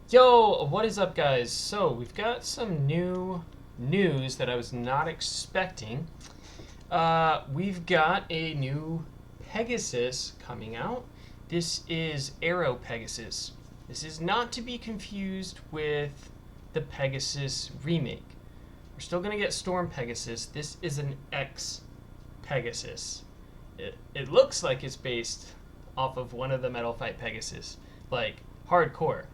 Yo, what is up, guys? So, we've got some new news that I was not expecting. We've got a new Pegasus coming out. This is Aero Pegasus. This is not to be confused with the Pegasus remake. We're still going to get Storm Pegasus. This is an X Pegasus. It looks like it's based off of one of the Metal Fight Pegasus, like hardcore.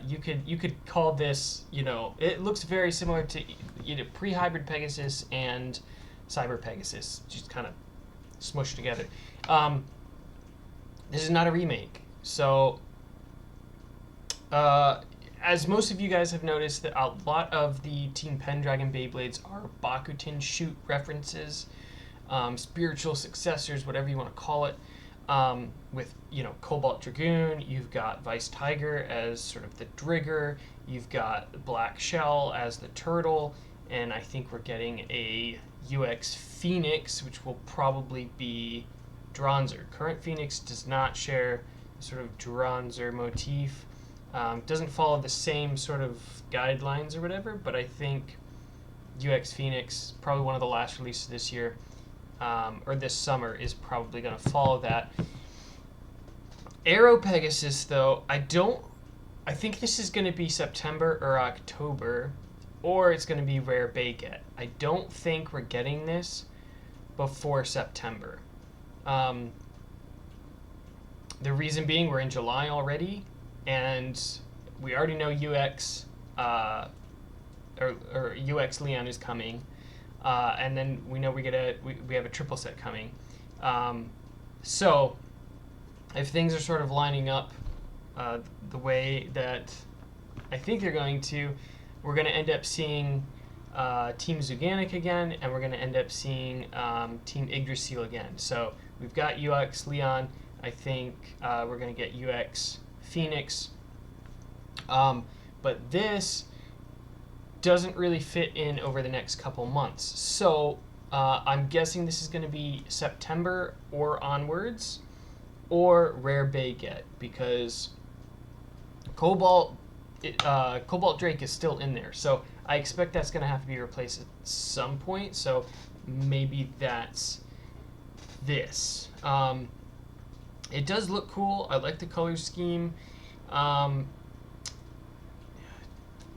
You could call this, it looks very similar to pre-hybrid Pegasus and Cyber Pegasus, just kind of smushed together. This is not a remake, so as most of you guys have noticed, that a lot of the Team Pendragon Beyblades are Bakutin shoot references, spiritual successors, whatever you want to call it. With Cobalt Dragoon, you've got Vice Tiger as sort of the Drigger, you've got Black Shell as the Turtle, and I think we're getting a UX Phoenix, which will probably be Dronzer. Current Phoenix does not share the sort of Dronzer motif. Doesn't follow the same sort of guidelines or whatever, but I think UX Phoenix, probably one of the last releases this year, or this summer, is probably going to follow that. Aero Pegasus, though, I think this is going to be September or October, or it's going to be Rare Baguette. I don't think we're getting this before September. The reason being, we're in July already, and we already know UX or UX Leon is coming. And then we know we have a triple set coming. So if things are sort of lining up the way that I think they're going to, we're going to end up seeing Team Zuganic again, and we're going to end up seeing Team Yggdrasil again. So we've got UX Leon. I think we're going to get UX Phoenix. But this doesn't really fit in over the next couple months. So I'm guessing this is going to be September or onwards, or Rare Baguette, because Cobalt Drake is still in there. So I expect that's going to have to be replaced at some point. So maybe that's this. It does look cool. I like the color scheme.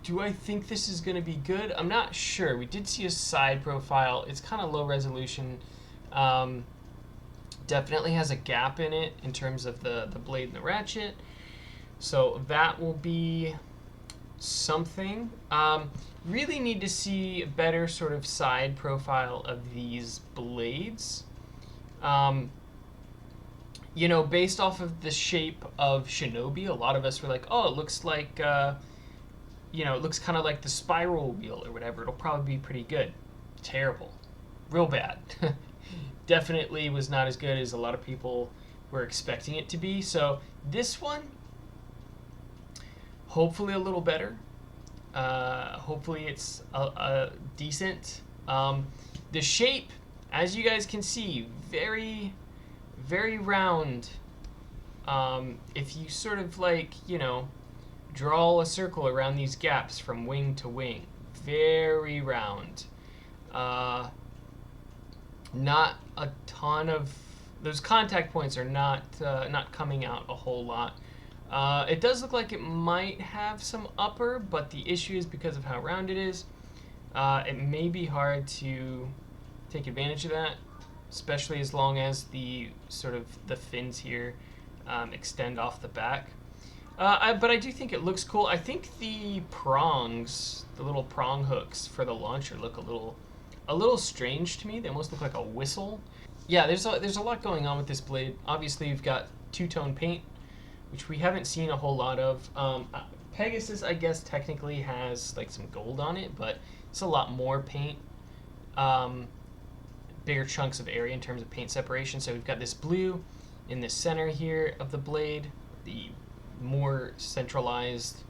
Do I think this is going to be good? I'm not sure. We did see a side profile. It's kind of low resolution. Definitely has a gap in it in terms of the blade and the ratchet. So that will be something. Really need to see a better sort of side profile of these blades. Based off of the shape of Shinobi, a lot of us were like, oh, it looks like... it looks kind of like the spiral wheel or whatever. It'll probably be pretty good. Terrible. Real bad. Definitely was not as good as a lot of people were expecting it to be. So this one, hopefully a little better. Hopefully it's a decent. The shape, as you guys can see, very, very round. If you sort of draw a circle around these gaps from wing to wing. Very round. Not a ton of... Those contact points are not coming out a whole lot. It does look like it might have some upper, but the issue is because of how round it is. It may be hard to take advantage of that, especially as long as the fins here extend off the back. But I do think it looks cool. I think the prongs, the little prong hooks for the launcher, look a little strange to me. They almost look like a whistle. Yeah, there's a lot going on with this blade. Obviously, you've got two-tone paint, which we haven't seen a whole lot of. Pegasus, I guess, technically has like some gold on it, but it's a lot more paint. Bigger chunks of area in terms of paint separation. So we've got this blue in the center here of the blade, the more centralized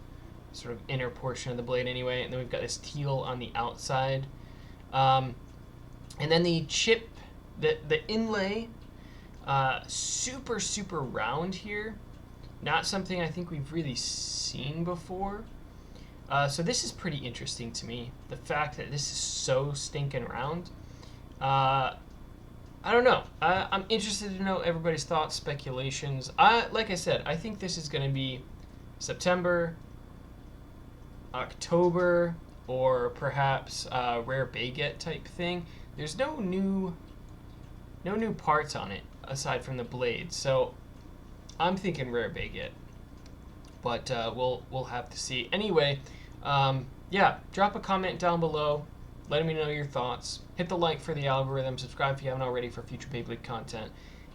sort of inner portion of the blade anyway, and then we've got this teal on the outside, and then the chip, the inlay, super round here, Not something I think we've really seen before. So this is pretty interesting to me. The fact that this is so stinking round. I don't know. I'm interested to know everybody's thoughts, speculations. Like I said, I think this is going to be September, October, or perhaps rare Baguette type thing. There's no new parts on it aside from the blade, so I'm thinking rare Baguette. But we'll have to see. Anyway, yeah, drop a comment down below. Let me know your thoughts. Hit the like for the algorithm. Subscribe if you haven't already for future Beyblade content.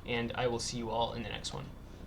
And I will see you all in the next one.